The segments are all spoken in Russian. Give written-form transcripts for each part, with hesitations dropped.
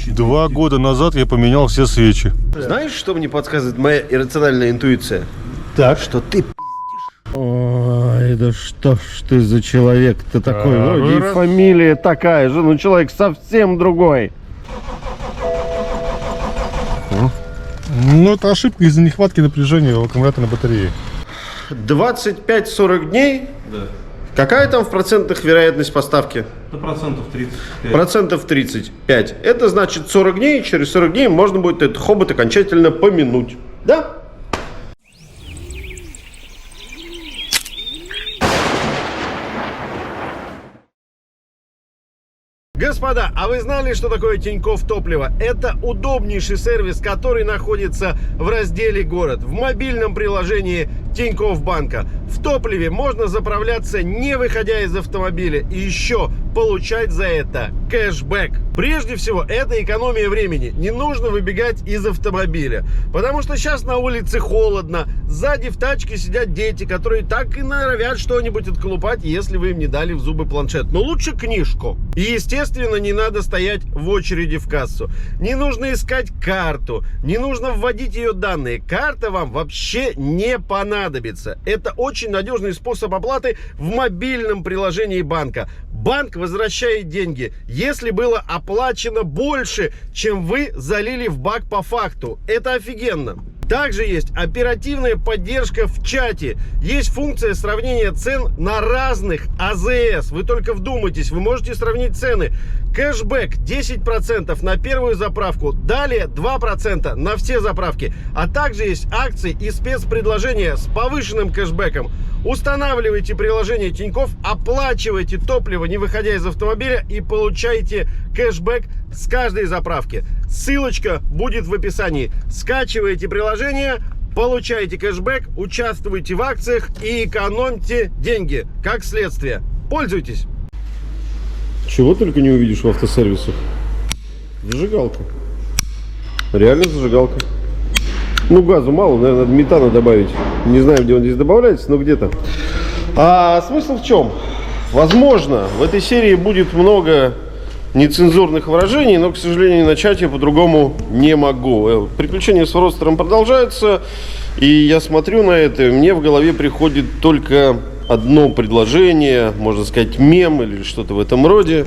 2 года назад я поменял все свечи. Знаешь, что мне подсказывает моя иррациональная интуиция? Так. Что ты Ой, да что ж ты за человек-то такой? Вроде и фамилия такая же, но человек совсем другой. Ну, это ошибка из-за нехватки напряжения в аккумуляторной батарее. 25-40 дней? Да. Какая там в процентах вероятность поставки? До процентов 35. Процентов 35. Это значит 40 дней. Через 40 дней можно будет этот хобот окончательно помянуть. Да? Господа, а вы знали, что такое Тинькофф Топливо? Это удобнейший сервис, который находится в разделе «Город» в мобильном приложении Тинькофф Банка. В топливе можно заправляться, не выходя из автомобиля, и еще получать за это кэшбэк. Прежде всего, это экономия времени. Не нужно выбегать из автомобиля, потому что сейчас на улице холодно, сзади в тачке сидят дети, которые так и норовят что-нибудь отколупать, если вы им не дали в зубы планшет. Но лучше книжку. И, естественно, не надо стоять в очереди в кассу. Не нужно искать карту, не нужно вводить ее данные. Карта вам вообще не понадобится. Это очень надежный способ оплаты в мобильном приложении банка. Банк возвращает деньги, если было оплачено больше, чем вы залили в бак по факту. Это офигенно. Также есть оперативная поддержка в чате. Есть функция сравнения цен на разных АЗС. Вы только вдумайтесь, вы можете сравнить цены. Кэшбэк 10% на первую заправку, далее 2% на все заправки. А также есть акции и спецпредложения с повышенным кэшбэком. Устанавливайте приложение Тинькофф, оплачивайте топливо, не выходя из автомобиля, и получайте кэшбэк с каждой заправки. Ссылочка будет в описании. Скачивайте приложение, получайте кэшбэк, участвуйте в акциях и экономьте деньги. Как следствие. Пользуйтесь. Чего только не увидишь в автосервисах. Зажигалка. Реально зажигалка. Ну, газу мало, наверное, надо метана добавить. Не знаю, где он здесь добавляется, но где-то. А смысл в чем? Возможно, в этой серии будет много нецензурных выражений, но, к сожалению, начать я по-другому не могу. Приключения с Родстером продолжаются, и я смотрю на это, и мне в голове приходит только одно предложение, можно сказать, мем или что-то в этом роде.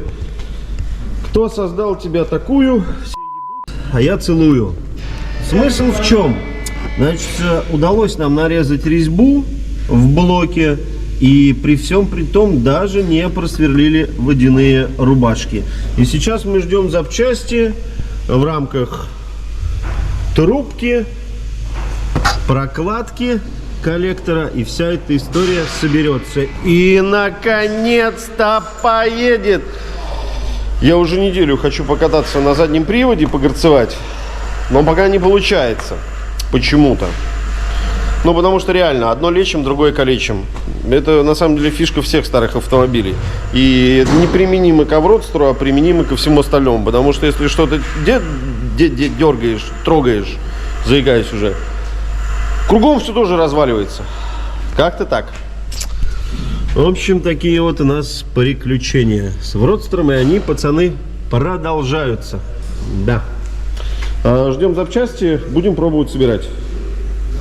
Кто создал тебя такую, все ебут, а я целую. Смысл в чем? Значит, удалось нам нарезать резьбу в блоке, и при всем при том даже не просверлили водяные рубашки. И сейчас мы ждем запчасти в рамках трубки, прокладки коллектора, и вся эта история соберется. И наконец-то поедет! Я уже неделю хочу покататься на заднем приводе, погорцевать, но пока не получается. Почему-то. Ну, потому что реально, одно лечим, другое калечим. Это, на самом деле, фишка всех старых автомобилей. И это неприменимо к Родстеру, а применимо ко всему остальному. Потому что если что-то дергаешь, трогаешь, заикаясь уже, кругом все тоже разваливается. Как-то так. В общем, такие вот у нас приключения с Родстером, и они, пацаны, продолжаются. Да. Ждем запчасти, будем пробовать собирать.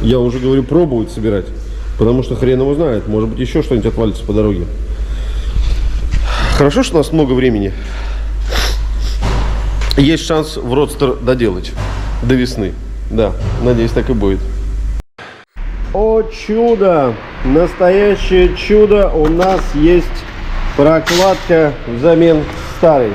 Я уже говорю, пробовать собирать, потому что хрен его знает, может быть еще что-нибудь отвалится по дороге. Хорошо, что у нас много времени. Есть шанс в Родстер доделать до весны. Да, надеюсь, так и будет. О чудо! Настоящее чудо! У нас есть прокладка взамен старой.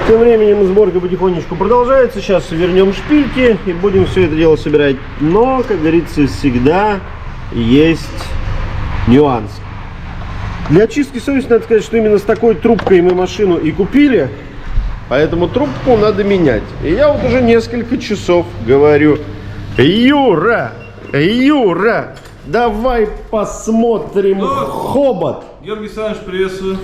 Тем временем сборка потихонечку продолжается. Сейчас вернем шпильки и будем все это дело собирать. Но, как говорится, всегда есть нюанс. Для очистки совести надо сказать, что именно с такой трубкой мы машину и купили. Поэтому трубку надо менять. И я вот уже несколько часов говорю: Юра, Юра, давай посмотрим хобот. Георгий Александрович, приветствую.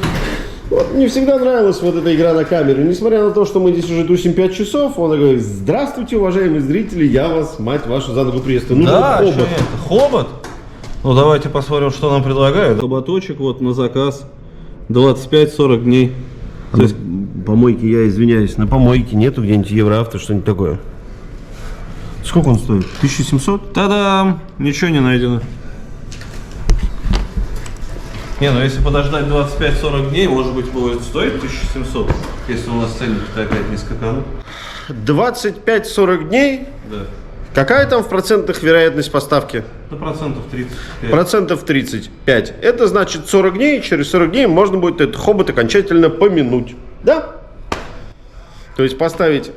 Вот, мне всегда нравилась вот эта игра на камеру. Несмотря на то, что мы здесь уже тусим 5 часов, он говорит: здравствуйте, уважаемые зрители, я вас, мать вашу, за ногу приветствую. Ну, да, вот хобот. Хобот? Ну, давайте посмотрим, что нам предлагают. Хоботочек вот на заказ 25-40 дней. То есть помойки, я извиняюсь, на помойке нету где-нибудь Евроавто, что-нибудь такое? Сколько он стоит? 1700? Та-дам! Ничего не найдено. Не, ну если подождать 25-40 дней, может быть, будет стоить 1700, если у нас ценник опять не скаканут. 25-40 дней? Да. Какая там в процентах вероятность поставки? Ну, процентов 35. Процентов 35. Это значит 40 дней, через 40 дней можно будет этот хобот окончательно помянуть. Да? То есть поставить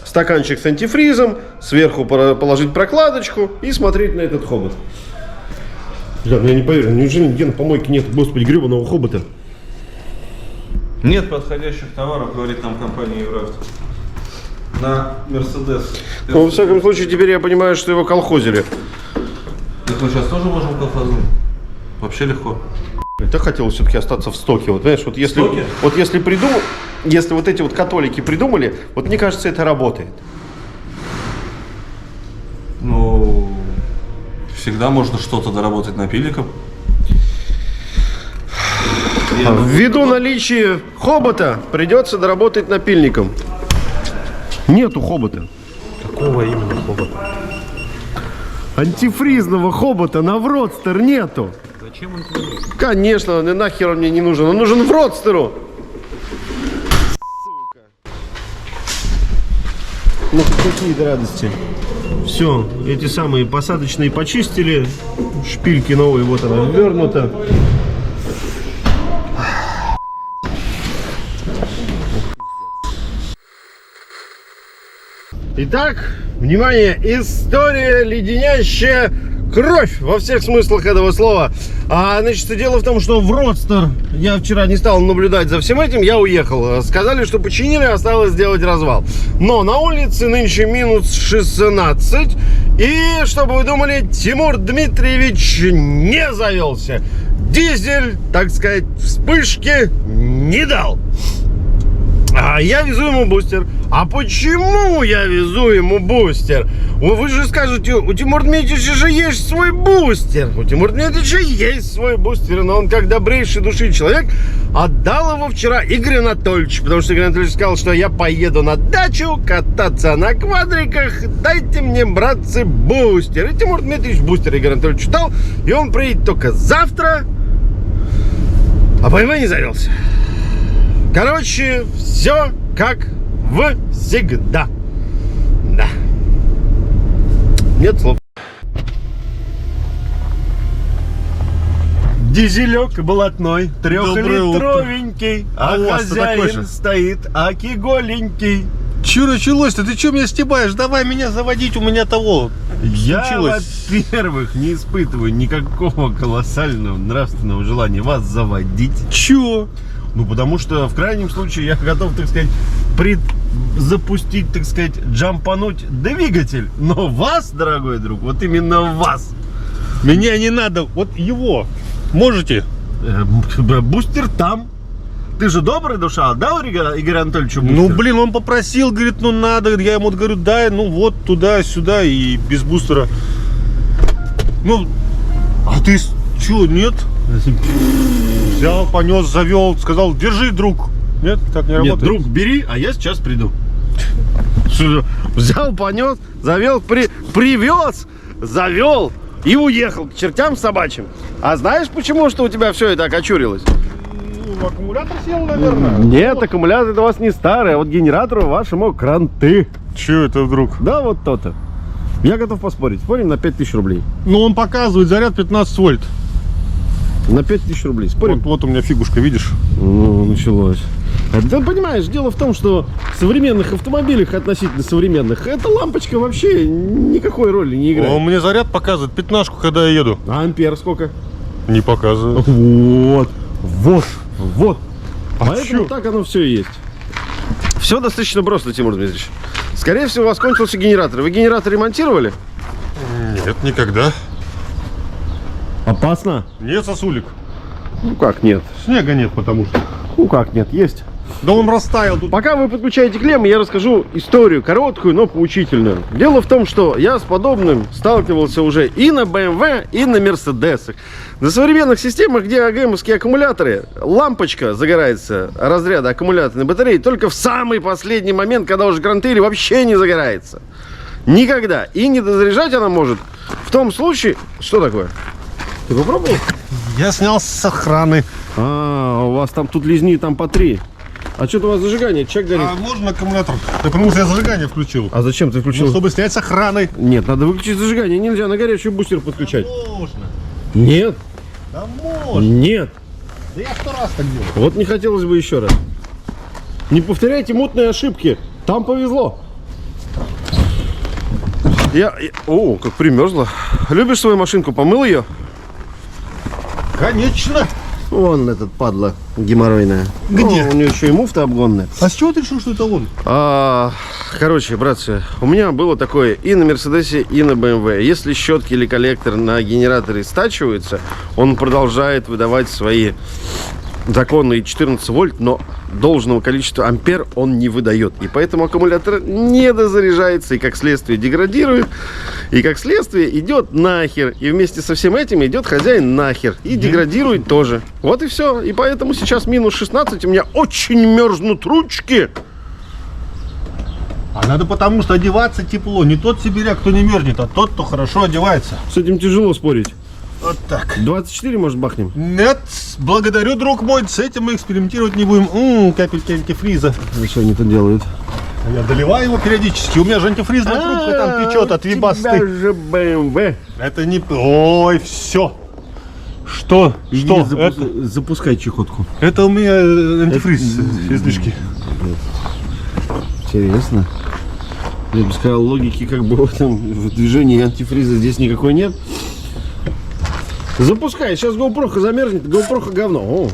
стаканчик с антифризом, сверху положить прокладочку и смотреть на этот хобот. Да, я не поверю, неужели нигде на помойке нет, господи, гребаного хобота? Нет подходящих товаров, говорит нам компания Евроавто. На Мерседес. Ну, во всяком случае, теперь я понимаю, что его колхозили. Так мы сейчас тоже можем колхознуть? Вообще легко. Я хотел все-таки остаться в стоке. Вот, понимаешь, вот если, стоке? вот если вот эти вот католики придумали, вот мне кажется, это работает. Ну, всегда можно что-то доработать напильником. Ввиду наличия хобота придется доработать напильником. Нету хобота. Какого именно хобота? Антифризного хобота на Вродстер нету. Зачем он тебе нужен? Конечно, нахер он мне не нужен. Он нужен Вродстеру. Ну какие-то радости. Все, эти самые посадочные почистили. Шпильки новые, вот она ввернута. Итак, внимание, история, леденящая кровь во всех смыслах этого слова. Значит, дело в том, что в Родстер я вчера не стал наблюдать за всем этим, я уехал. Сказали, что починили, осталось сделать развал. Но на улице нынче минус 16. И, чтобы вы думали, Тимур Дмитриевич не завелся. Дизель, так сказать, вспышки не дал. А я везу ему бустер. А почему я везу ему бустер? Вы же скажете, у Тимура Дмитриевича же есть свой бустер. У Тимура Дмитриевича есть свой бустер. Но он, как добрейший души человек, отдал его вчера Игорю Анатольевичу. Потому что Игорь Анатольевич сказал, что я поеду на дачу кататься на квадриках. Дайте мне, братцы, бустер. И Тимур Дмитриевич бустер Игорь Анатольевич дал. И он приедет только завтра. А БМВ не завелся. Короче, все как всегда. Да. Нет слов. Дизелек блатной, трехлитровенький, а у вас-то такой хозяин же. стоит аки голенький. Че началось-то? Ты че меня стебаешь? Давай меня заводить, у меня того Я, случилось. во-первых, не испытываю никакого колоссального нравственного желания вас заводить. Че? Ну, потому что в крайнем случае я готов, так сказать, запустить, так сказать, джампануть двигатель. Но вас, дорогой друг, вот именно вас. Меня не надо, вот его. Можете? Бустер там. Ты же добрая душа, да, Игорь Анатольевичу бустер? Ну, блин, он попросил, говорит, ну надо. Я ему говорю, дай, ну вот, туда-сюда и без бустера. Ну, а ты че, нет? Взял, понес, завел, сказал, держи, друг. Нет, так не работает. Нет, друг, бери, а я сейчас приду. Взял, понес, завел, привез, завел и уехал к чертям собачьим. А знаешь почему, что у тебя все это окочурилось? Ну, аккумулятор сел, наверное. Нет, аккумулятор у вас не старый, а вот генератору вашему кранты. Че это вдруг? Да, вот то-то. Я готов поспорить. Спорим на 5000 рублей. Ну, он показывает заряд 15 вольт. На 5000 рублей. Спорим? Вот у меня фигушка, видишь? Ну, началось. Ты понимаешь, дело в том, что в современных автомобилях, относительно современных, эта лампочка вообще никакой роли не играет. Он мне заряд показывает 15-ку, когда я еду. А ампер сколько? Не показывает. Вот. Поэтому чё? так оно все и есть. Все достаточно просто, Тимур Дмитриевич. Скорее всего, у вас кончился генератор. Вы генератор ремонтировали? Нет, никогда. Опасно? Нет, сосулек. Ну как нет? Снега нет, потому что. Ну как нет? Есть. Да он растаял тут. Пока вы подключаете клеммы, я расскажу историю, короткую, но поучительную. Дело в том, что я с подобным сталкивался уже и на BMW, и на Mercedes. На современных системах, где АГМовские аккумуляторы, лампочка загорается разряда аккумуляторной батареи только в самый последний момент, когда уже Гран-Тури вообще не загорается. Никогда. И не дозаряжать она может в том случае... Что такое? Ты попробовал? Я снял с охраны. А, у вас там тут лизни, там по 3. А что-то у вас зажигание, чек горит. А можно аккумулятор? Да потому что я зажигание включил. А зачем ты включил? Ну, чтобы снять с охраны. Нет, надо выключить зажигание, нельзя на горячий бустер подключать. Можно. Нет, Да можно. нет. Да я 100 раз так делал. Вот не хотелось бы еще раз. Не повторяйте мутные ошибки. Там повезло. О, как примерзла. Любишь свою машинку? Помыл ее? Конечно. Вон этот падла геморройная. Где? О, у нее еще и муфта обгонная. А с чего ты решил, что это он? Короче, братцы, у меня было такое и на Мерседесе, и на BMW. Если щетки или коллектор на генераторе стачиваются, он продолжает выдавать свои законные 14 вольт, но должного количества ампер он не выдает. И поэтому аккумулятор не дозаряжается и как следствие деградирует, и как следствие идет нахер. И вместе со всем этим идет хозяин нахер. И деградирует тоже. Вот и все. И поэтому сейчас минус 16, у меня очень мерзнут ручки. А надо потому что одеваться тепло. Не тот сибиряк, кто не мерзнет, а тот, кто хорошо одевается. С этим тяжело спорить. Вот так. 24, может, бахнем? Нет, благодарю, друг мой, с этим мы экспериментировать не будем. Капельки антифриза. А что они тут делают? Я доливаю его периодически. У меня же антифризная трубка там течет от вибасты. Даже BMW. Это не... Ой, все. Что? Что? Запускай чехотку. Это у меня антифриз излишки. Интересно. Я бы сказал, логики как бы в этом в движении антифриза здесь никакой нет. Запускай, сейчас GoPro замерзнет, GoPro говно. О.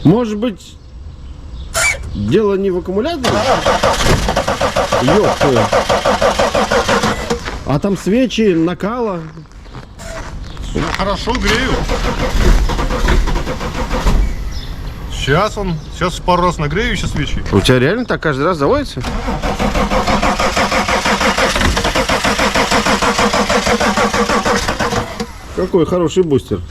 Может быть, дело не в аккумуляторе? Ёпта. А там свечи, накала. Хорошо, грею. Сейчас пару раз нагрею еще свечи. У тебя реально так каждый раз заводится? Какой хороший бустер.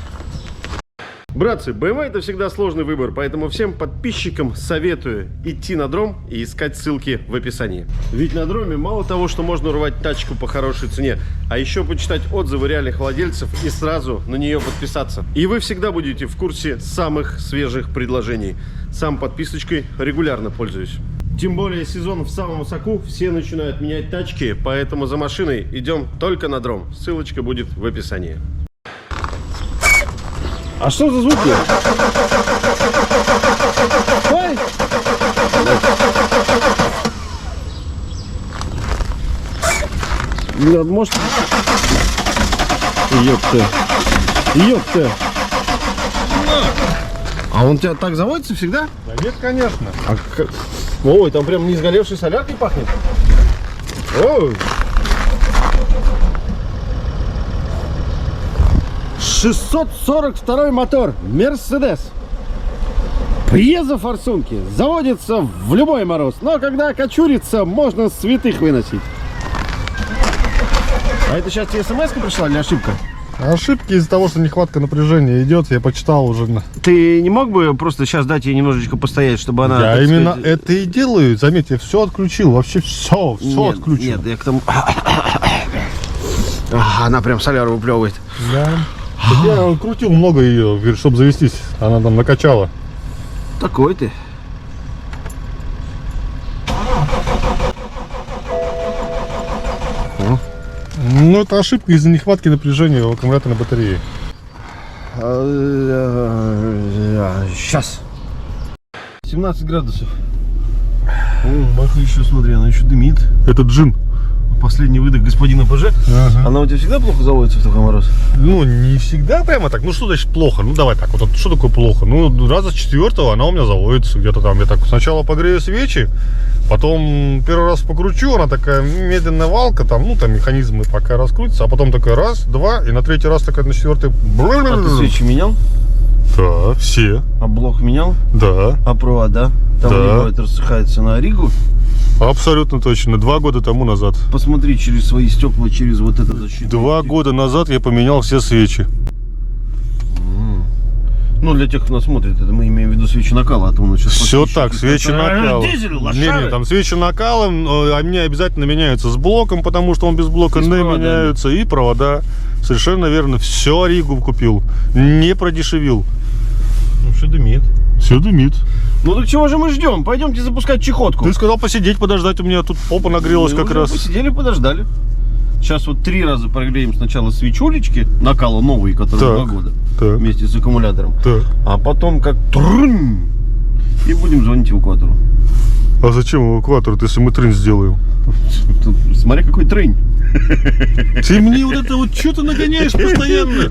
Братцы, BMW это всегда сложный выбор, поэтому всем подписчикам советую идти на дром и искать ссылки в описании. Ведь на дроме мало того, что можно урвать тачку по хорошей цене, а еще почитать отзывы реальных владельцев и сразу на нее подписаться. И вы всегда будете в курсе самых свежих предложений. Сам подписочкой регулярно пользуюсь. Тем более сезон в самом соку, все начинают менять тачки, поэтому за машиной идем только на дром. Ссылочка будет в описании. А что за звуки? Ой! Да, может... Ёпта. Ёпта. А он у тебя так заводится всегда? Да нет, конечно. Ой, там прям не сгоревшей соляркой пахнет. Ой. 642 мотор Mercedes. Пьезофорсунки. Заводится в любой мороз. Но когда кочурится, можно святых выносить. А это сейчас тебе смс-ка пришла или ошибка? Ошибки из-за того, что нехватка напряжения идет, я почитал уже. Ты не мог бы просто сейчас дать ей немножечко постоять, чтобы она... Я именно это и делаю. Заметьте, я все отключил. Вообще все отключил. Нет, я к тому... Она прям соляру выплевывает. Да. Я крутил много ее, чтобы завестись. Она там накачала. Такой ты. Ну, это ошибка из-за нехватки напряжения в аккумуляторной батарее. Сейчас. 17 градусов. Баха еще, смотри, она еще дымит. Это джин. Последний выдох господина ПЖ. Ага. Она у тебя всегда плохо заводится в такой мороз? Ну, не всегда прямо так. Ну, что значит плохо? Ну, давай так. Вот что такое плохо? Ну, раза с 4-го она у меня заводится. Где-то там я так сначала погрею свечи, потом первый раз покручу, она такая медленная валка, там, ну, там механизмы пока раскрутятся, а потом такая раз, два, и на третий раз такая на 4-й. А ты свечи менял? Да, все. А блок менял? Да, А провода? Там Да. не бывает рассыхается на Ригу? абсолютно точно. 2 года тому назад. Посмотри через свои стекла, через вот это защиту. 2 года назад я поменял все свечи. Ну, для тех, кто нас смотрит, это мы имеем в виду свечи накала, а то у нас сейчас Все подписчики так, свечи скажут, накалом. Дизель, Не, лошары. там свечи накалом, они обязательно меняются с блоком, потому что он без блока И с не проводами. меняются. И провода. Совершенно верно. Все Ригу купил. Не продешевил. Ну, что дымит. Все дымит. Ну, так чего же мы ждем? Пойдемте запускать чехотку. Ты сказал посидеть, подождать. У меня тут попа нагрелась Мы как уже раз. посидели, подождали. Сейчас вот 3 раза прогреем сначала свечулечки, накала новые, которые Так. 2 года, Так. вместе с аккумулятором. Так. А потом как трынь, и будем звонить эвакуатору. А зачем эвакуатор, если мы трын сделаем? Тут, смотри, какой трынь. Ты мне вот это вот что ты нагоняешь постоянно?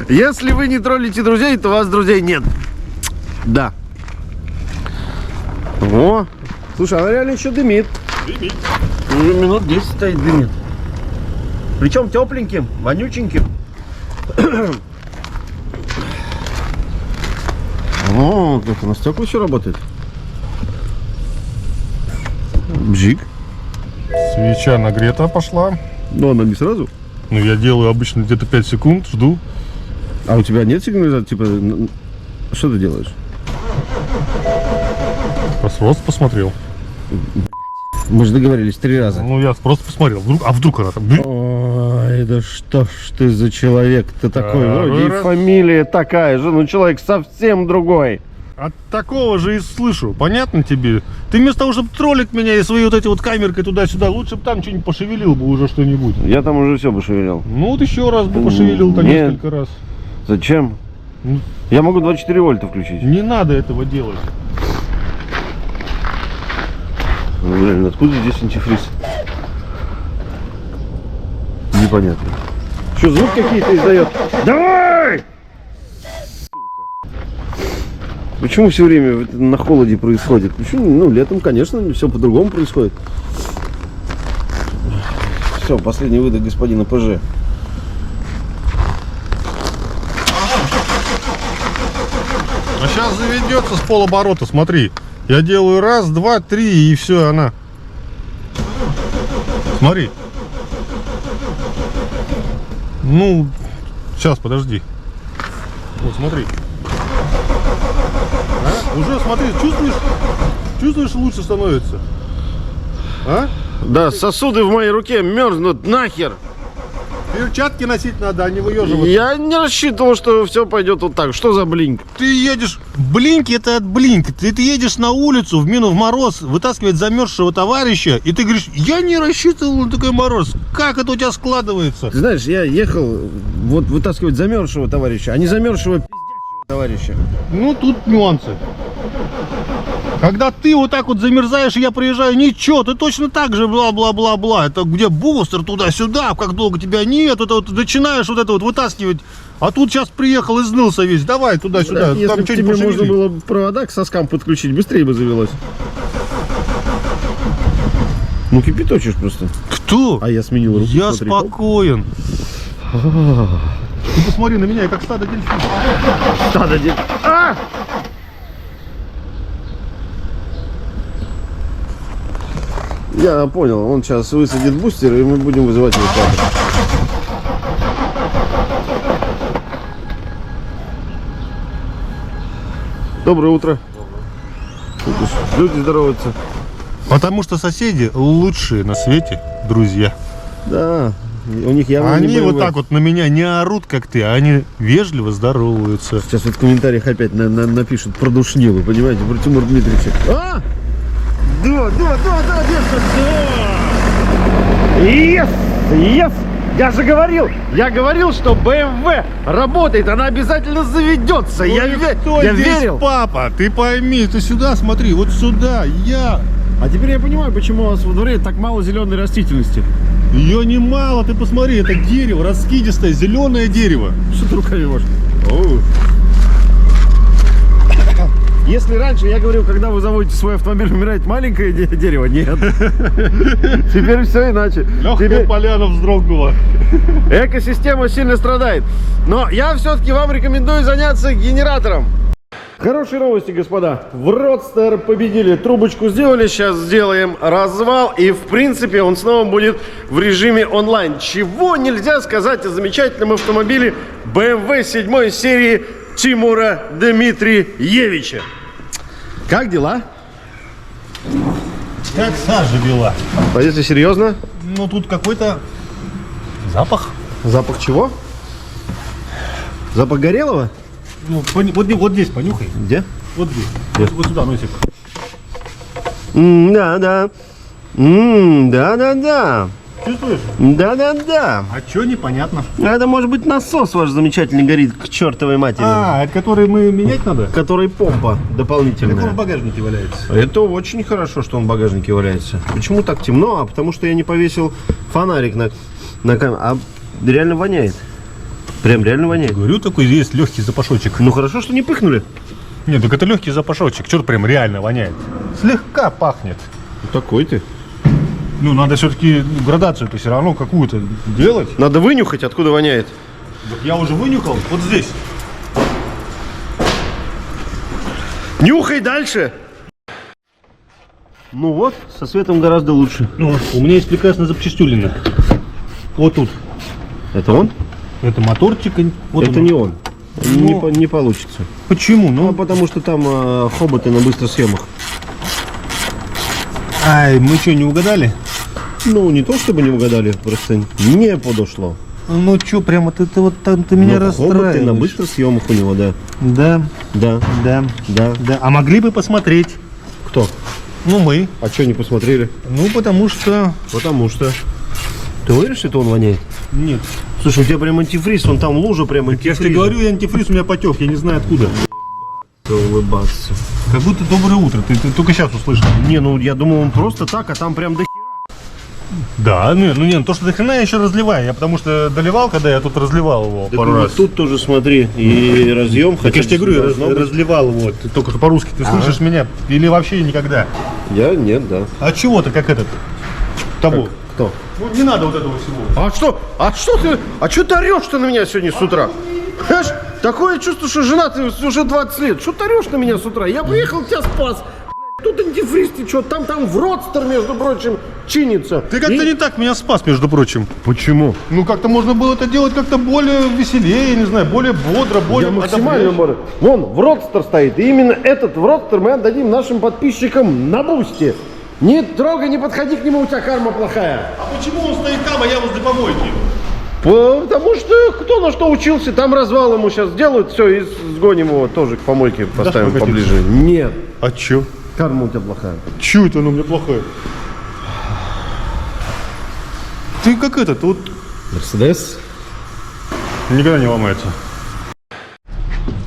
Если вы не троллите друзей, то у вас друзей нет. Да. О, слушай, она реально еще дымит. Дымит. Уже минут 10 стоит, дымит. Причем тепленьким, вонюченьким. О, как у нас стекла еще работает. Бжик. Свеча нагрета пошла. Но она не сразу. Ну, я делаю обычно где-то 5 секунд, жду. А у тебя нет сигнализации? Типа, что ты делаешь? Просто посмотрел. Мы же договорились 3 раза. Ну, я просто посмотрел. Вдруг она там... Ой, да что ж ты за человек-то такой? Вроде и раз. фамилия такая же, но человек совсем другой. От такого же и слышу. Понятно тебе? Ты вместо того, чтобы троллить меня и своей вот этой вот камеркой туда-сюда, лучше бы там что-нибудь пошевелил бы уже что-нибудь. Я там уже все пошевелил. Ну, вот еще раз бы пошевелил-то Нет. несколько раз. Зачем? Ну, Я могу 24 вольта включить. не надо этого делать. Ну, блин, откуда здесь антифриз? Непонятно. Что, звук какие-то издает? Давай! Почему все время это на холоде происходит? Почему? Ну, летом, конечно, все по-другому происходит. Все, последний выдох господина ПЖ. А сейчас заведется с полоборота, смотри. Я делаю раз, два, три, и все, она. Смотри. Ну, сейчас, подожди. Вот, смотри. А? Уже, смотри, чувствуешь, лучше становится. А? Да, сосуды в моей руке мерзнут нахер. Перчатки носить надо, а не выеживаться. Я не рассчитывал, что все пойдет вот так. Что за блинк? Ты едешь, блинки это от блинка. Ты едешь на улицу в мороз, вытаскивать замерзшего товарища, и ты говоришь, я не рассчитывал на такой мороз. Как это у тебя складывается? Ты знаешь, я ехал вот вытаскивать замерзшего товарища, а не замерзшего пиздячего товарища. Ну, тут нюансы. Когда ты вот так вот замерзаешь, и я приезжаю, ничего, ты точно так же бла-бла-бла-бла. Это где бустер туда-сюда, как долго тебя нет, это вот начинаешь вот это вот вытаскивать. А тут сейчас приехал, изнылся весь. Давай туда-сюда. Если Там бы что-нибудь тебе можно пошевели. было провода к соскам подключить, быстрее бы завелось. Ну кипяточишь просто. Кто? А я сменил руку. Я смотри. спокоен. Ты посмотри на меня, я как стадо дельфинов. Стадо дед- А! Я понял, он сейчас высадит бустер, и мы будем вызывать эвакуатор. Доброе утро. Люди здороваются. Потому что соседи лучшие на свете друзья. Да, у них явно не Они вот боевые. так вот на меня не орут, как ты, а они вежливо здороваются. Сейчас вот в комментариях опять напишут про душнилу, понимаете, про Тимур Дмитриевича. А! Да, детка, да! Yes! Yes! Я же говорил, что BMW работает, она обязательно заведется. Я верил. Папа, ты пойми, ты сюда смотри, вот сюда, А теперь я понимаю, почему у вас во дворе так мало зеленой растительности. Ее немало, ты посмотри, это дерево, раскидистое, зеленое дерево. Что ты руками можешь? Если раньше я говорил, когда вы заводите свой автомобиль, умирает маленькое дерево, нет. Теперь все иначе. Легкая поляна вздрогнула. Экосистема сильно страдает. Но я все-таки вам рекомендую заняться генератором. Хорошие новости, господа. В Родстер победили. Трубочку сделали. Сейчас сделаем развал. И, в принципе, он снова будет в режиме онлайн. Чего нельзя сказать о замечательном автомобиле BMW 7 серии Тимура Дмитриевича. Как дела? Как сажа вела. А если серьезно? Ну тут какой-то запах. Запах чего? Запах горелого? Ну, вот здесь понюхай. Где? Вот здесь. Вот сюда, носик. Да-да. Да-да-да. Чувствуешь? Да-да-да. А что непонятно? Это может быть насос ваш замечательный горит к чертовой матери. Это который мы менять надо? Который помпа дополнительная. Как он в багажнике валяется? Это очень хорошо, что он в багажнике валяется. Почему так темно? А потому что я не повесил фонарик на камеру. А реально воняет. Прям реально воняет. Говорю, такой есть легкий запашочек. Ну хорошо, что не пыхнули. Нет, так это легкий запашочек. Что-то прям реально воняет. Слегка пахнет. Такой ты. Ну, надо все-таки градацию-то все равно какую-то делать. Надо вынюхать, откуда воняет. Вот я уже вынюхал, вот здесь. Нюхай дальше. Ну вот, со светом гораздо лучше. Ну, у меня есть прекрасная запчастюлина. Вот тут. Это он? Это моторчик. Вот это не он. Не получится. Почему? Ну, потому что там хоботы на быстросъемах. Ай, мы что, не угадали? Ну, не то чтобы не угадали, просто не подошло. Ну что, прямо ты вот там ты меня расстраиваешь. Хоботы на быстросъемах у него, да. Да. Да. Да. Да. Да. А могли бы посмотреть. Кто? Ну, мы. А что не посмотрели? Ну, потому что... Ты уверен, что это он воняет? Нет. Слушай, у тебя прям антифриз, вон там лужа прям антифриз. Я же тебе говорю, антифриз у меня потек, я не знаю откуда. Улыбаться. Как будто доброе утро, ты только сейчас услышал. Не, ну я думал, он просто так, а там прям до хера. Да, ну то, что до хрена я еще разливаю. Я потому что доливал, когда я тут разливал его пару раз. Тут тоже смотри, и разъем. Так я же тебе говорю, я разливал его. Ты только что по-русски, ты слышишь меня? Или вообще никогда? Я нет, да. А чего-то, как этот? Того. Кто? Ну, не надо вот этого всего. А что ты орешь-то на меня сегодня с утра? Понимаешь, такое чувство, что жена ты уже 20 лет. Что ты орешь на меня с утра? Я приехал, тебя спас. Тут антифриз, ты что? Там в Родстер, между прочим, чинится. Ты как-то не так меня спас, между прочим. Почему? Ну, как-то можно было это делать как-то более веселее, я не знаю, более бодро, более... Я максимально бодро. Вон, в Родстер стоит. И именно этот в Родстер мы отдадим нашим подписчикам на бусте. Не трогай, не подходи к нему, у тебя карма плохая. А почему он стоит там, а я возле помойки? Потому что кто на что учился, там развал ему сейчас сделают, все, и сгоним его тоже к помойке, поставим поближе. Нет. А чё? Карма у тебя плохая. Чё это оно у меня плохое? Ты как этот, вот... Мерседес. Никогда не ломается.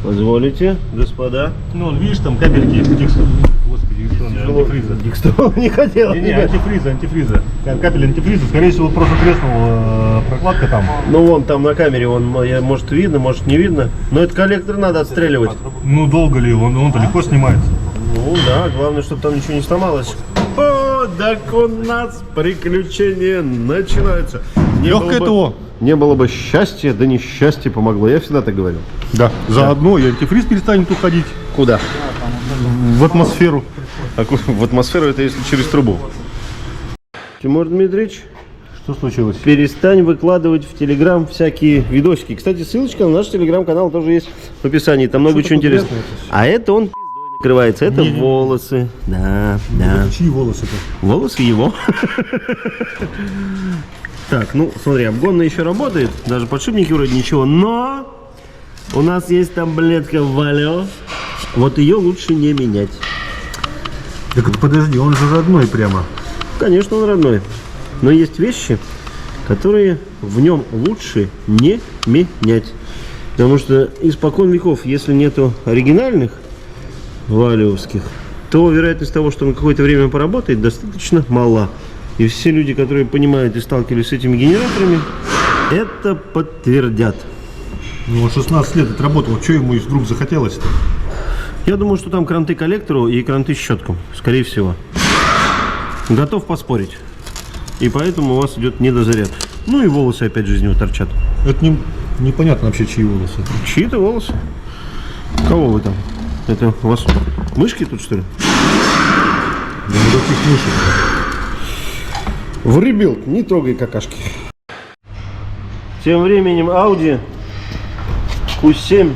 Позволите, господа. Ну, видишь, там капельки Дикстон. Господи, антифриза. Дикстон не хотел. Не, антифриза. Капель антифриза. Скорее всего, просто треснула прокладка там. Ну, вон там на камере, может видно, может не видно. Но этот коллектор надо отстреливать. Ну, долго ли он-то легко снимается. Ну, да, главное, чтобы там ничего не сломалось. О, так у нас приключения начинаются. Легкое ТО. Не было бы счастья, да несчастье помогло. Я всегда так говорил. Да. Заодно и антифриз перестанет уходить. Куда? В атмосферу. В атмосферу это если через трубу. Тимур Дмитриевич, Что случилось? перестань выкладывать в Телеграм всякие видосики. Кстати, ссылочка на наш Телеграм-канал тоже есть в описании. Там много чего интересного. А это он накрывается. Это волосы. Да. Чьи волосы-то? Волосы его. Так, ну смотри, обгонно еще работает. Даже подшипники вроде ничего. Но у нас есть таблетка Валио. Вот ее лучше не менять. Так подожди, он же родной прямо. Конечно, он родной. Но есть вещи, которые в нем лучше не менять. Потому что испокон веков, если нету оригинальных валиовских, то вероятность того, что он какое-то время поработает, достаточно мала. И все люди, которые понимают и сталкивались с этими генераторами, это подтвердят. Ну, он 16 лет отработал, что ему вдруг захотелось-то? Я думаю, что там кранты коллектору и кранты щеткам, скорее всего. Готов поспорить. И поэтому у вас идет недозаряд. Ну и волосы опять же из него торчат. Это непонятно вообще, чьи волосы. Чьи-то волосы. Кого вы там? Это у вас мышки тут, что ли? Да никаких мышек. В ребилд, не трогай какашки. Тем временем Audi Q7.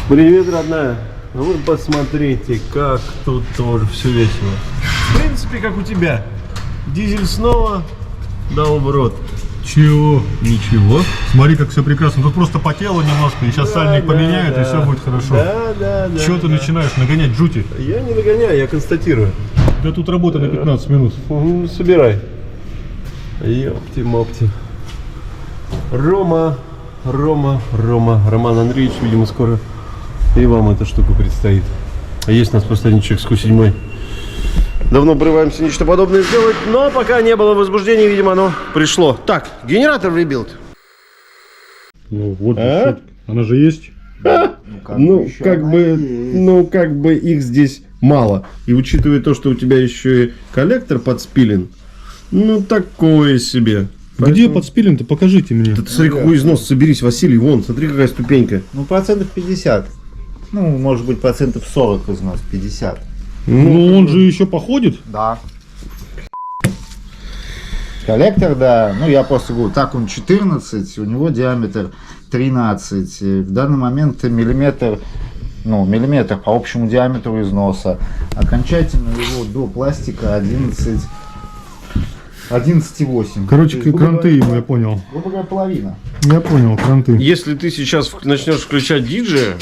Привет, родная. Вы посмотрите, как тут тоже все весело. В принципе, как у тебя. Дизель снова дал в рот. Чего? Ничего. Смотри, как все прекрасно. Тут просто потело немножко, и сейчас сальник поменяют, и все будет хорошо. Да. Чего ты начинаешь нагонять жути? Я не нагоняю, я констатирую. Да тут работа на 15 минут. Собирай. Ёпти-мопти. Роман Андреевич, видимо, скоро и вам эта штука предстоит. А есть у нас последний человек с Q7. Давно обрываемся нечто подобное сделать, но пока не было возбуждения, видимо, оно пришло. Так, генератор в ребилд. Ну вот, она же есть. Как бы их здесь мало. И учитывая то, что у тебя еще и коллектор подспилен, ну такое себе. Где подспилен-то? Покажите мне. Да ты смотри, какой износ, соберись, Василий, вон, смотри, какая ступенька. Ну, 50%. Ну, может быть, 40% износ, 50%. Ну, он же еще походит. Да. Коллектор, да. Ну, я просто говорю, так он 14, у него диаметр 13. В данный момент миллиметр по общему диаметру износа. Окончательно его до пластика 11,8. Короче, кранты ему, я понял. Грубо говоря, половина. Я понял, кранты. Если ты сейчас начнешь включать диджея,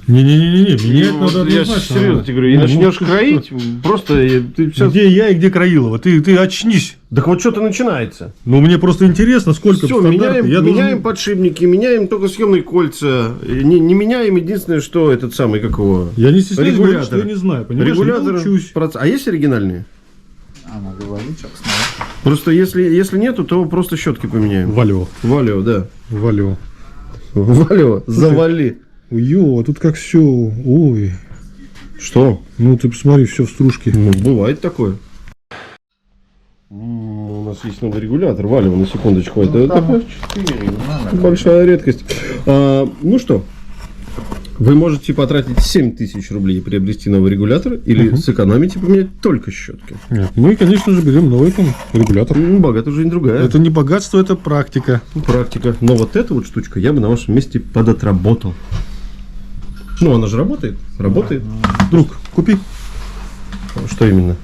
Не-не-не, менять вот надо я однозначно. серьезно тебе говорю, и Ну, начнешь ты кроить, просто ты сейчас... Где я и где Краилова? Ты очнись. Так вот что-то начинается. Ну, мне просто интересно, сколько Все, стандартов. меняем подшипники, меняем только съемные кольца. Не меняем, единственное, что этот самый, как его... Я не стесняюсь говорить, Регулятор. что я не знаю, понимаешь? Регулятор. Я учусь. А есть оригинальные? Она говорит, сейчас смотрю. Просто если нету, то просто щетки поменяем. Валево. Валево, да. Валево. Валево, завали. Ой, тут как все. Ой. Что? Ну, ты посмотри, все в стружке. Ну, бывает такое. У нас есть новый регулятор. Валево, на секундочку. Это такая 4, большая редкость. Ну что, вы можете потратить 7000 рублей и приобрести новый регулятор, или сэкономить и поменять только щетки. Нет, мы, конечно же, берем новый регулятор. Ну, богатая жизнь другая. Это не богатство, это практика. Практика. Но вот эта вот штучка я бы на вашем месте подотработал. Ну, она же работает. Работает. Друг, купи Что именно?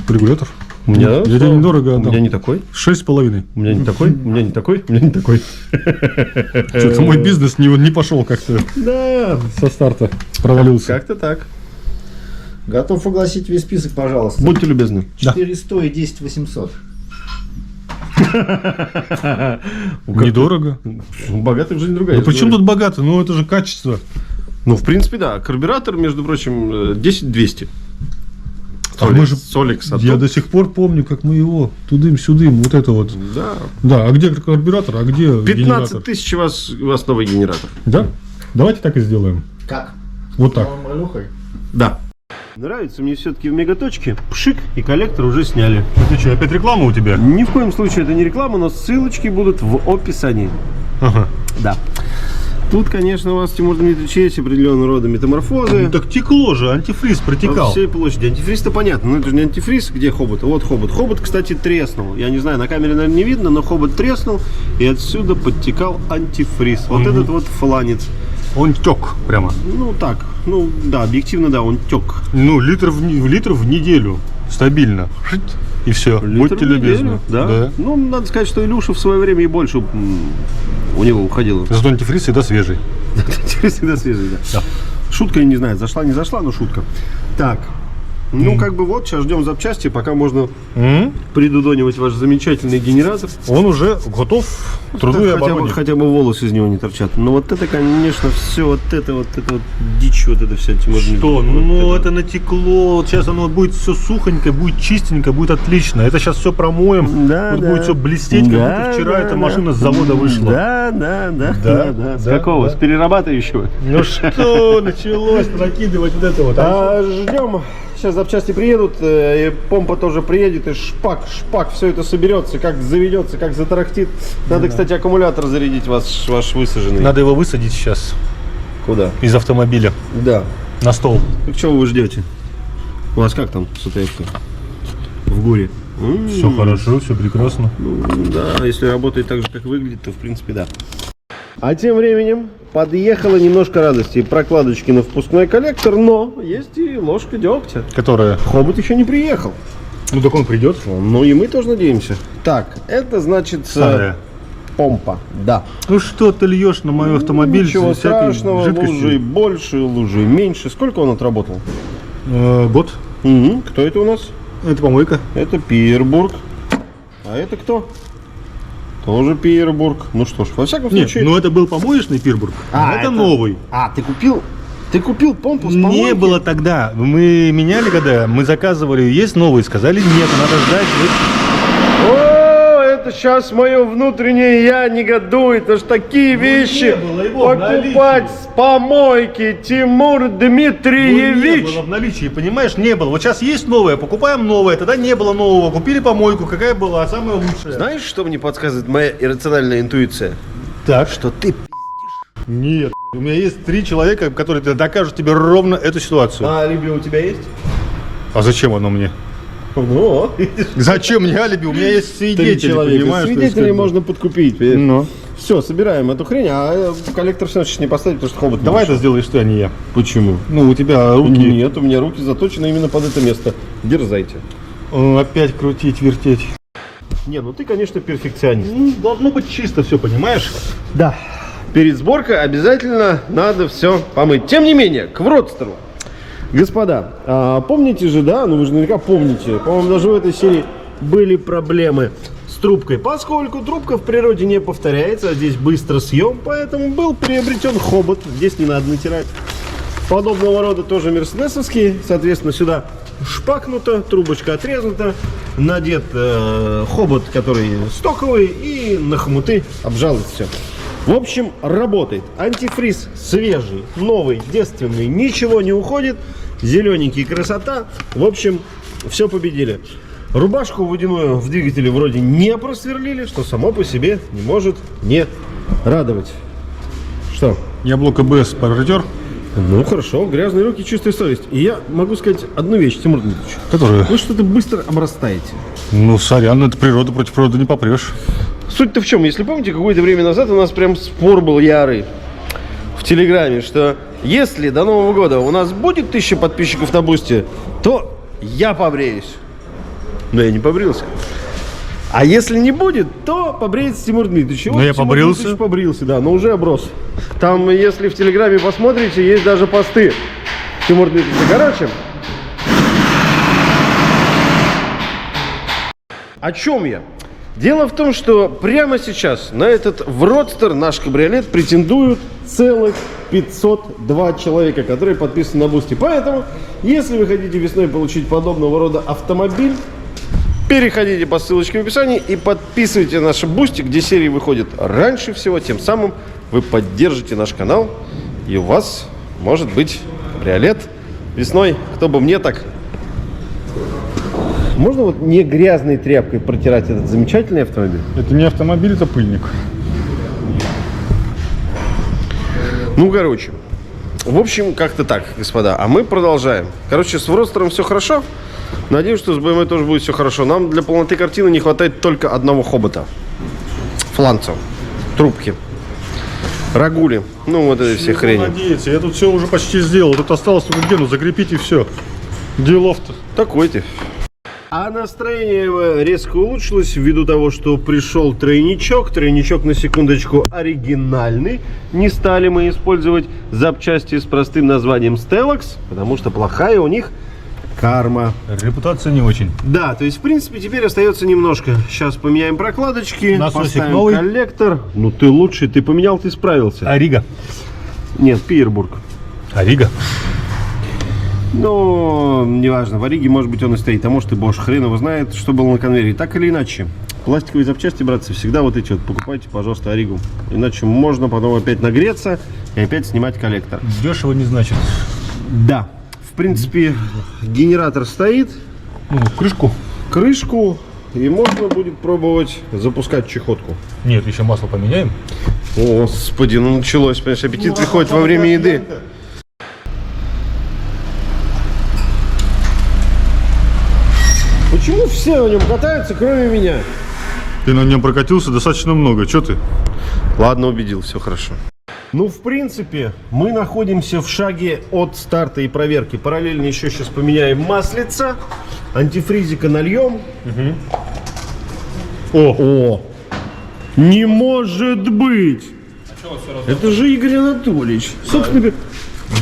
регулятор. У меня, Я тебе недорого у отдам. меня не такой. 6,5. У меня не такой. У меня не такой. У меня не такой. Что-то мой бизнес не пошел как-то Да. со старта. Провалился. Как-то так. Готов огласить весь список, пожалуйста. Будьте любезны. 400 и 10 800. Недорого. Богатая жизнь другая. Ну почему тут богато? Ну это же качество. Ну, в принципе, да. Карбюратор, между прочим, 10200. А мы же- Соликс. Я до сих пор помню, как мы его тудым-сюдым, вот это вот. Да. Да, а где карбюратор, а где 15 генератор? тысяч у вас новый генератор. Да? Давайте так и сделаем. Как? Вот так. Новым ролюхой? Да. Нравится мне все-таки в мегаточке. Пшик, и коллектор уже сняли. Ты что, опять реклама у тебя? Ни в коем случае это не реклама, но ссылочки будут в описании. Ага. Да. Тут, конечно, у вас, Тимур Дмитриевич, есть определенного рода метаморфозы. Ну, так текло же, антифриз По протекал. всей площади. Антифриз-то понятно, но это же не антифриз, где хобот. Вот хобот. Хобот, кстати, треснул. Я не знаю, на камере, наверное, не видно, но хобот треснул, и отсюда подтекал антифриз. Вот этот вот фланец. Он тек прямо. Ну так, ну да, объективно, да, он тек. Ну, литр в неделю. Стабильно. Шить, и все. Будьте Литр в неделю, любезны. Да. Ну, надо сказать, что Илюша в свое время и больше у него уходило. Зато антифриз всегда свежий. Всегда свежий, да. Шутка, я не знаю, зашла, не зашла, но шутка. Так, Ну, как бы вот, сейчас ждем запчасти, пока можно придудонивать ваш замечательный генератор. Он уже готов к труду и обороне. Хотя бы волосы из него не торчат. Но вот это, конечно, все, вот это вот дичь, вот это вся тема. Что? Ну, это натекло. Вот сейчас оно будет все сухонько, будет чистенько, будет отлично. Это сейчас все промоем. Да, вот да. будет все блестеть, как будто вчера эта машина с завода вышла. Да. С какого? С перерабатывающего? Ну что, началось накидывать вот это вот. Ждем. Сейчас запчасти приедут, и помпа тоже приедет, и шпак, все это соберется, как заведется, как затарахтит. Надо, кстати, аккумулятор зарядить ваш высаженный. Надо его высадить сейчас Куда? из автомобиля Да. на стол. Так чего вы ждете? У вас как там с УТФ-кой? В горе? Все хорошо, все прекрасно. Да, если работает так же, как выглядит, то в принципе да. А тем временем подъехало немножко радости. Прокладочки на впускной коллектор, но есть и ложка дегтя. Которая? Хобот еще не приехал. Ну так он придет. Ну и мы тоже надеемся. Так, это значит Старая. помпа. Да. Ну что ты льешь на мой автомобиль? Ничего всякой страшного, жидкости? лужи больше, лужи меньше. Сколько он отработал? Год. Кто это у нас? Это помойка. Это Петербург. А это кто? Тоже Петербург. Ну что ж, во всяком Нет, случае. ну это был помоечный Пирбург, а это новый. А, ты купил помпу с помойки? Не было тогда. Мы меняли, когда мы заказывали, есть новый, сказали нет, надо ждать. О, это сейчас мое внутреннее я негодует. Это ж такие вещи было его в покупать наличии. с помойки, Тимур Не Дмитриевич. было в наличии, понимаешь, не было. Вот сейчас есть новое, покупаем новое, тогда не было нового, купили помойку, какая была самая лучшая. Знаешь, что мне подсказывает моя иррациональная интуиция? Так, Что ты нет, у меня есть 3 человека, которые докажут тебе ровно эту ситуацию. алиби у тебя есть? А зачем оно мне? Ну, Зачем мне алиби? У меня есть свидетели, понимаешь? Свидетелей можно подкупить. Ну. Все, собираем эту хрень, а коллектор все равно не поставить, потому что хобот. не Давай вышел. это сделаешь ты, а не я. Почему? Ну, у тебя руки. Нет, у меня руки заточены именно под это место. Дерзайте. Опять крутить, вертеть. Не, ну ты, конечно, перфекционист. Должно быть чисто все, понимаешь? Да. Перед сборкой обязательно надо все помыть. Тем не менее, к Вродстеру. Господа, помните же, да, ну вы же наверняка помните, по-моему, даже в этой серии были проблемы с трубкой, поскольку трубка в природе не повторяется, а здесь быстро съем, поэтому был приобретен хобот, здесь не надо натирать. Подобного рода тоже мерседесовские, соответственно, сюда шпакнуто, трубочка отрезанута, надет хобот, который стоковый, и на хомуты обжалует все. В общем, работает. Антифриз свежий, новый, девственный, ничего не уходит. Зелененький, красота. В общем, все победили. Рубашку водяную в двигателе вроде не просверлили, что само по себе не может не радовать. Что? Я блок АБС протер. Ну хорошо, грязные руки, чистая совесть. И я могу сказать одну вещь, Тимур Дмитриевич. Которую? Вы что-то быстро обрастаете. Ну, сорян, это природа, против природы не попрешь. Суть-то в чем? Если помните, какое-то время назад у нас прям спор был ярый в Телеграме, что если до Нового года у нас будет 1000 подписчиков на Бусти, то я побреюсь. Но я не побрился. А если не будет, то побреется Тимур Дмитриевич. И Но вот я Тимур побрился. Дмитриевич побрился, да, но уже оброс. Там, если в Телеграме посмотрите, есть даже посты Тимур Дмитриевич. Короче, о чем я? Дело в том, что прямо сейчас на этот Вродстер наш кабриолет претендуют целых 502 человека, которые подписаны на Бусти. Поэтому, если вы хотите весной получить подобного рода автомобиль, переходите по ссылочке в описании и подписывайте наш Бусти, где серии выходят раньше всего. Тем самым вы поддержите наш канал, и у вас может быть кабриолет весной. Кто бы мне так... Можно вот не грязной тряпкой протирать этот замечательный автомобиль? Это не автомобиль, это пыльник. Ну, короче. В общем, как-то так, господа. А мы продолжаем. Короче, с Вродстером все хорошо. Надеюсь, что с BMW тоже будет все хорошо. Нам для полноты картины не хватает только одного хобота. Фланцев. Трубки. Рагули. Ну, вот это все хрени. Надеяться, я тут все уже почти сделал. Тут осталось только гену закрепить и все. Делов-то. Такой ты. А настроение резко улучшилось ввиду того, что пришел тройничок. Тройничок, на секундочку, оригинальный. Не стали мы использовать запчасти с простым названием Stellax, потому что плохая у них карма. Репутация не очень. Да, то есть, в принципе, теперь остается немножко. Сейчас поменяем прокладочки, Насосик поставим новый. коллектор. Ну, ты лучший, ты поменял, ты справился. Арига. Нет, Петербург. Арига. Но неважно, в Ориге, может быть, он и стоит, а может и Bosch. Хрен его знает, что было на конвейере. Так или иначе, пластиковые запчасти, братцы, всегда вот эти вот. Покупайте, пожалуйста, Оригу. Иначе можно потом опять нагреться и опять снимать коллектор. Дешево не значит. Да, в принципе, генератор стоит, Ну, крышку. крышку, и можно будет пробовать запускать чехотку. Нет, еще масло поменяем. О, господи, ну началось, понимаешь, аппетит приходит во время еды. Почему все на нем катаются, кроме меня? Ты на нем прокатился достаточно много. Че ты? Ладно, убедил, все хорошо. Ну, в принципе, мы находимся в шаге от старта и проверки. Параллельно еще сейчас поменяем маслица, антифризика нальем. О! Не может быть! Это же Игорь Анатольевич. Собственно говоря,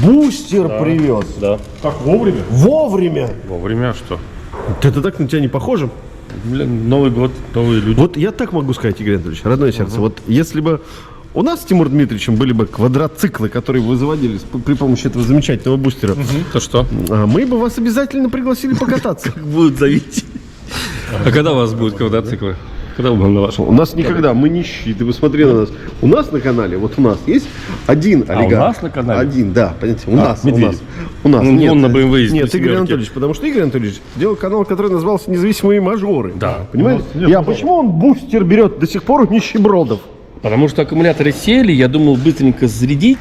бустер привез. Да. Как вовремя? Вовремя. Вовремя что? Это так на тебя не похоже? Блин, Новый год, новые люди. Вот я так могу сказать, Игорь Анатольевич, родное сердце. Вот если бы у нас с Тимуром Дмитриевичем были бы квадроциклы, которые вы заводили при помощи этого замечательного бустера, То что? мы бы вас обязательно пригласили покататься. Будут зовите. А когда у вас будут квадроциклы? Когда вы на вашем? У нас никогда, мы нищие, ты посмотри на нас. У нас на канале, вот у нас есть один олигарх. нас на канале? Один, да, понимаете, у нас. Медведев. У нас. Он Нет, на BMW ездит, Нет, на Игорь семерке. Анатольевич, потому что Игорь Анатольевич делал канал, который назывался «Независимые мажоры». Да. Понимаете? Почему он бустер берет до сих пор у нищебродов? Потому что аккумуляторы сели, я думал быстренько зарядить,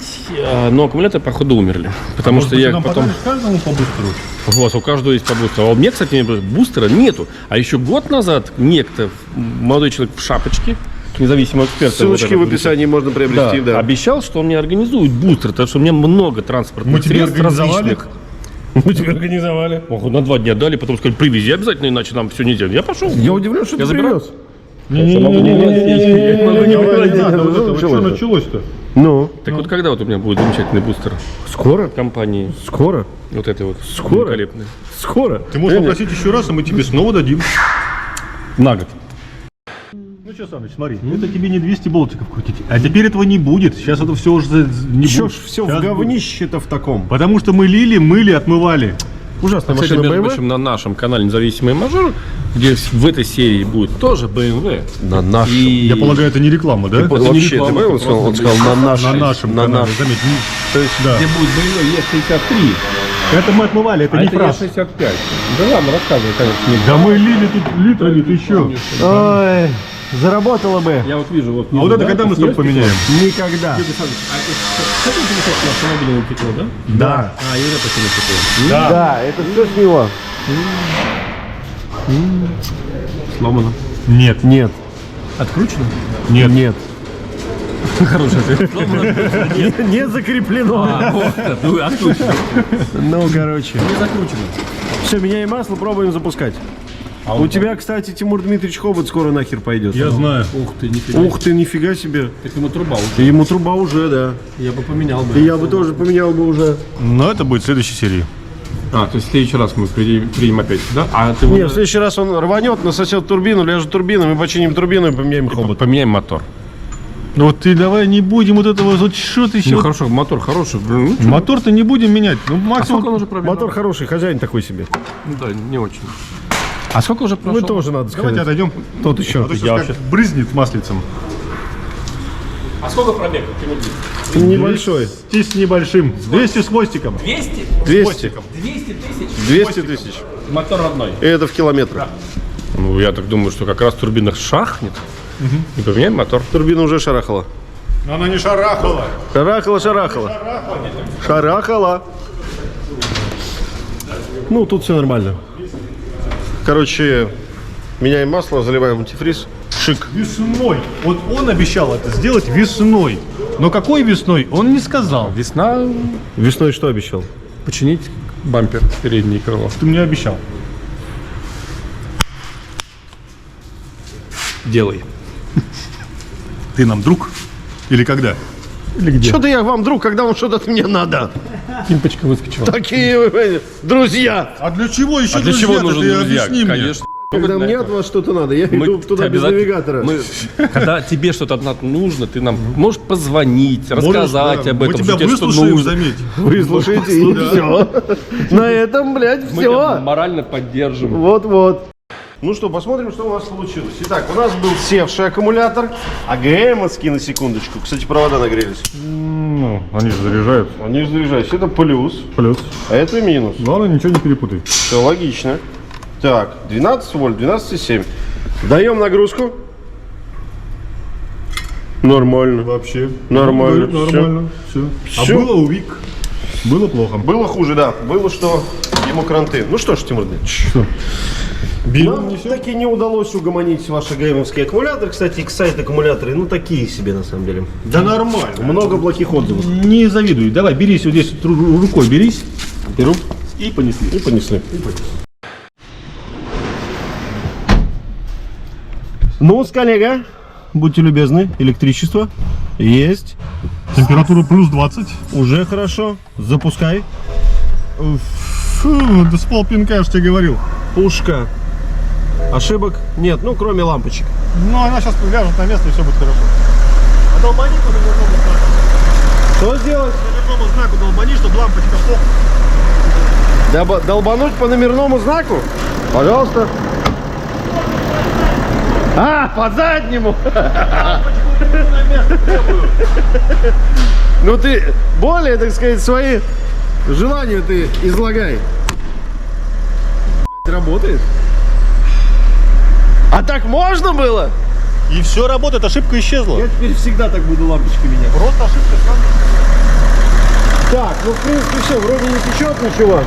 но аккумуляторы, походу, умерли. Потому что я потом... каждому по бустеру. У вас у каждого есть по бустеру. А у меня, кстати, бустера нету. А еще год назад некто, молодой человек в шапочке, независимый эксперт... Ссылочки в описании можно приобрести, да. обещал, что он мне организует бустер, потому что у меня много транспортных Мы тебе средств организовали? различных. Мы тебе организовали. На 2 дня дали, потом сказали, привези обязательно, иначе нам все нельзя. Я пошел. Я удивлен, что Я ты забираю. привез. Что началось-то? Ну, Так вот когда вот у меня будет замечательный бустер скоро? компании Скоро? вот этой вот Скоро? великолепной? Скоро? Ты можешь попросить еще раз, а мы тебе снова дадим. На год. Ну что, Саныч, смотри, это тебе не 200 болтиков крутить. А теперь этого не будет. Сейчас это все уже не Еще будет. ж все Сейчас в будет. говнище-то в таком. Потому что мы лили, мыли, отмывали. Ужасная Кстати, машина между BMW. прочим, на нашем канале «Независимый мажор», где в этой серии будет тоже BMW. На нашем. И... Я полагаю, это не реклама, да? Это не Вообще, реклама, ты понял, это он просто сказал на нашем. На нашем На канале, нашем. заметь. То есть, да. Где будет BMW E63. Это мы отмывали, это А не это фраз. E65. Да ладно, рассказывай, конечно. Да мы лили тут литрами, ты еще. Ой, заработало бы. Я вот вижу, вот... А вот это когда мы с тобой поменяем? Никогда. Хотите писать на автомобильном стекло, да? Да. А, и это почему стекло? Да. Да, это все с него. Сломано. Нет. Нет. Откручено? Нет. Нет. Хороший ответ. Сломано. Не закреплено. Ну, откручено. Ну, короче. Не закручено. Все, меняем масло, пробуем запускать. У тебя, кстати, Тимур Дмитриевич хобот скоро нахер пойдет. Я знаю. Ух ты, нифига. Ух ты, нифига себе. Так ему труба уже. Ему труба уже, да. Я бы поменял бы. И я бы тоже поменял бы уже. Но это будет в следующей серии. А, то есть в следующий раз мы приедем опять, да? А ты Не, в следующий раз он рванет, насосет турбину, ляжет турбину, мы починим турбину и поменяем хобот. поменяем мотор. Ну вот ты давай не будем вот этого, вот что ты еще. Ну хорошо, мотор хороший. Ну, Мотор-то не будем менять. Ну а сколько он максимум. уже пробил? Мотор хороший, хозяин такой себе. Ну да, не очень. А сколько уже Ну прошел? тоже надо сказать. Давайте отойдем. Тот еще. А то сейчас как брызнет маслицем. А сколько пробег? Небольшой. 200 с небольшим. 200 с хвостиком. 200? 200. 200 тысяч? 200 тысяч. Мотор родной. И это в километрах. Ну, я так думаю, что как раз турбина шахнет. И поменяем мотор. Турбина уже шарахала. Но она не шарахала. Шарахала. Шарахала. Ну, тут все нормально. Короче, меняем масло, заливаем антифриз. Шик. Весной. Вот он обещал это сделать весной. Но какой весной, он не сказал. Весна, Весной что обещал? починить бампер, переднее крыло. Ты мне обещал. Делай. Ты нам друг? Или когда? Что-то я вам, друг, когда вам что-то от меня надо. Пимпочка выскочила. Такие вы, друзья. А для чего еще А для друзья? чего нужен Ты друзья? объясни мне. Конечно. Когда мне от вас что-то надо, я иду туда без обязательно- навигатора. Когда тебе что-то нужно, ты нам можешь позвонить, рассказать Можешь, да. об этом. Мы тебя что тебе что выслушаем, нужно. заметь. Вы слушаете, и все. На этом, блядь, Мы тебя все. морально поддержим. Вот-вот. Ну что, посмотрим, что у нас получилось. Итак, у нас был севший аккумулятор, АГМовский, на секундочку. Кстати, провода нагрелись. Ну, они же заряжают. Они же заряжаются. Это плюс, Плюс. а это минус. Главное, ничего не перепутай. Все логично. Так, 12 вольт, 12,7. Даем нагрузку. Нормально. Вообще. Нормально, Ну, всё. нормально. Все. А Всё. было у Вик. Было плохо. Было хуже, да. Было, что ему кранты. Ну что ж, Тимур Дмитриевич. Что? Бил Нам не все? таки не удалось угомонить ваш АГМовский аккумулятор. Кстати, Excite аккумуляторы, ну такие себе на самом деле. Да нормально. Много плохих отзывов. Не завидуй. Давай, берись вот здесь рукой, берись. Беру. И понесли. И понесли. Ну, коллега, будьте любезны, электричество есть. Температура плюс 20. Уже хорошо. Запускай. Фу, да с полпинка, я же тебе говорил. Пушка. Ошибок нет, ну кроме лампочек. Ну, она сейчас ляжет на место, и все будет хорошо. А долбани по номерному знаку. Что сделать? По номерному знаку долбани, чтобы лампочка плохо. Долбануть по номерному знаку? Пожалуйста. А, по заднему. Ну ты более, так сказать, свои желания ты излагай. Работает. А так можно было? И все работает, ошибка исчезла. Я теперь всегда так буду лампочкой менять. Просто ошибка сразу. Так, ну в принципе все, вроде не течет ничего.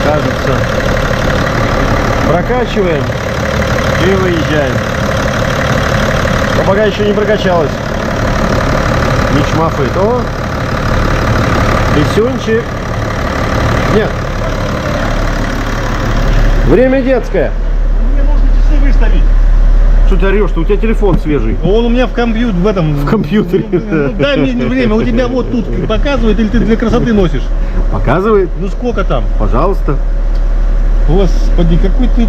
Кажется. Прокачиваем и выезжаем. Но пока еще не прокачалось. Не чмафает. О! Писюнчик. Нет. Время детское. Мне нужно часы выставить. Что ты орешь-то? У тебя телефон свежий. Он у меня в компьютере, в этом... В компьютере. Ну, дай мне время, у тебя вот тут показывает, или ты для красоты носишь? Показывает. Ну сколько там? Пожалуйста. Господи, какой ты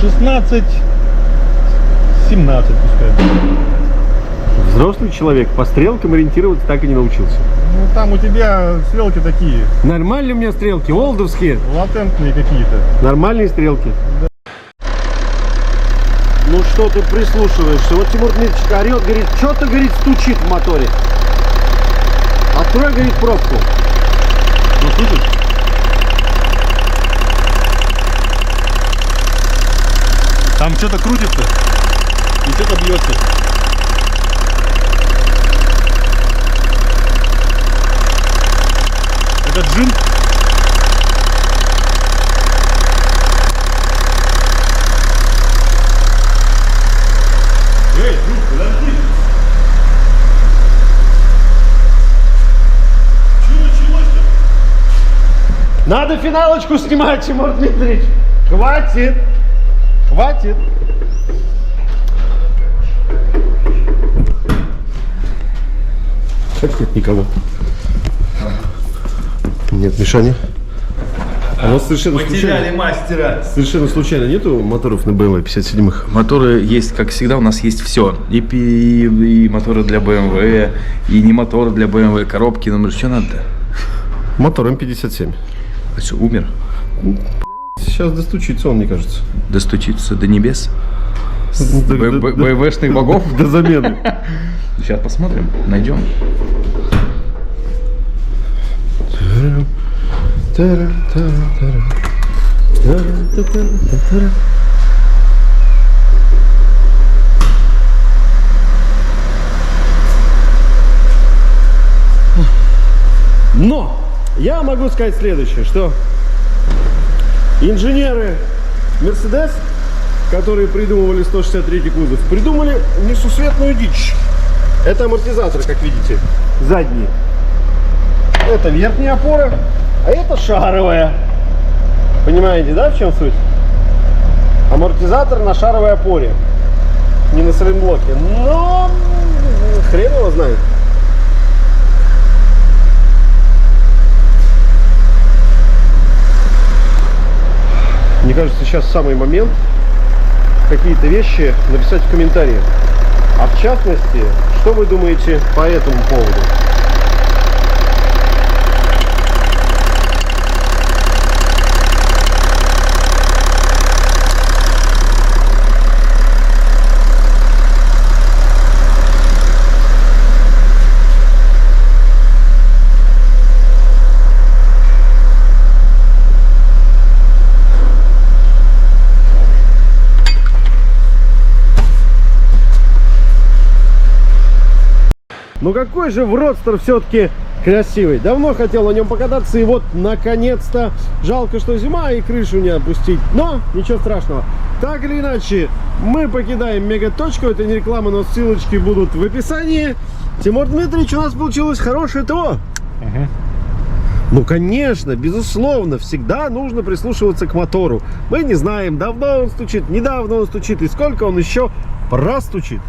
16, 17 пускай. Взрослый человек по стрелкам ориентироваться так и не научился. Ну там у тебя стрелки такие, Нормальные у меня стрелки, олдовские. латентные какие-то. Нормальные стрелки. Ну что ты прислушиваешься? Вот Тимур Дмитриевич орет, говорит, что-то, говорит, стучит в моторе. Открой, говорит, пробку. Ну слышишь? Там что-то крутится и что-то бьется. Это джин? Эй, друг, подожди. Что началось-то? Надо финалочку снимать, Тимур Дмитриевич. Хватит. Хватит. Так нет никого. Нет, Мишаня. А у вас совершенно случайно, мастера. совершенно случайно нету моторов на BMW 57-х? Моторы есть, как всегда, у нас есть все. И моторы для BMW, и не моторы для BMW, коробки, ну что надо? Мотор М57. А что, умер? Сейчас достучится он, мне кажется. Достучиться до небес? До БМВшных богов? замены. Сейчас посмотрим, найдем. Но я могу сказать следующее, что инженеры Mercedes, которые придумывали 163 кузов, придумали несусветную дичь. Это амортизатор, как видите, задний. Это верхняя опора, а это шаровая. Понимаете, да, в чем суть? Амортизатор на шаровой опоре, не на сайлентблоке. Но хрен его знает. кажется, сейчас самый момент какие-то вещи написать в комментариях. А в частности, что вы думаете по этому поводу? Ну какой же Вродстер все-таки красивый. Давно хотел на нем покататься, и вот наконец-то. Жалко, что зима и крышу не опустить, но ничего страшного. Так или иначе, мы покидаем мегаточку. Это не реклама, но ссылочки будут в описании. Тимур Дмитриевич, у нас получилось хорошее ТО. Ну, конечно, безусловно, всегда нужно прислушиваться к мотору. Мы не знаем, давно он стучит, недавно он стучит, и сколько он еще простучит.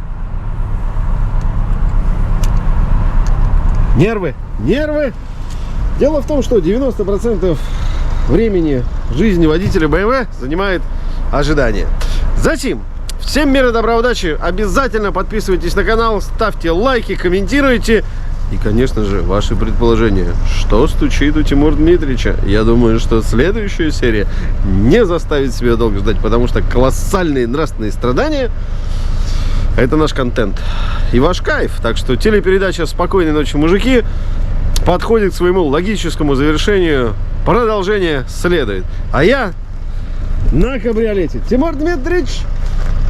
Нервы, нервы. Дело в том, что 90% времени жизни водителя BMW занимает ожидание. Затем, всем мира, добра, удачи. Обязательно подписывайтесь на канал, ставьте лайки, комментируйте. И, конечно же, ваши предположения, что стучит у Тимура Дмитриевича. Я думаю, что следующая серия не заставит себя долго ждать, потому что колоссальные нравственные страдания — это наш контент и ваш кайф. Так что телепередача «Спокойной ночи, мужики» подходит к своему логическому завершению. Продолжение следует. А я на кабриолете. Тимур Дмитриевич,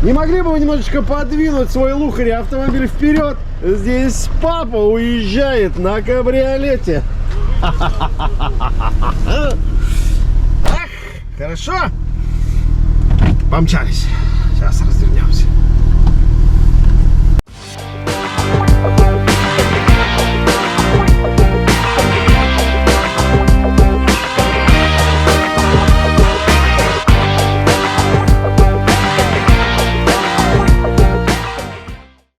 не могли бы вы немножечко подвинуть свой лухарь автомобиль вперед? Здесь папа уезжает на кабриолете. Хорошо. Помчались. Сейчас развернемся.